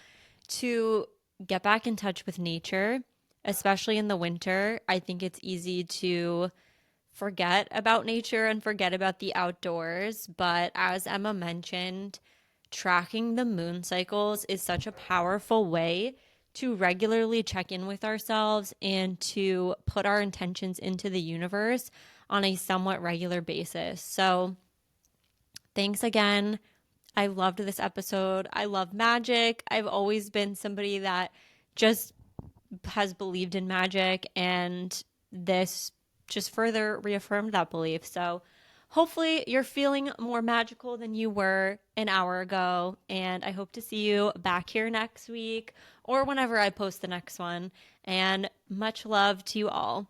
to get back in touch with nature, especially in the winter. I think it's easy to forget about nature and forget about the outdoors. But as Emma mentioned, tracking the moon cycles is such a powerful way to regularly check in with ourselves and to put our intentions into the universe on a somewhat regular basis. So, thanks again. I loved this episode. I love magic. I've always been somebody that just has believed in magic, and this just further reaffirmed that belief. So hopefully you're feeling more magical than you were an hour ago, and I hope to see you back here next week or whenever I post the next one. And much love to you all.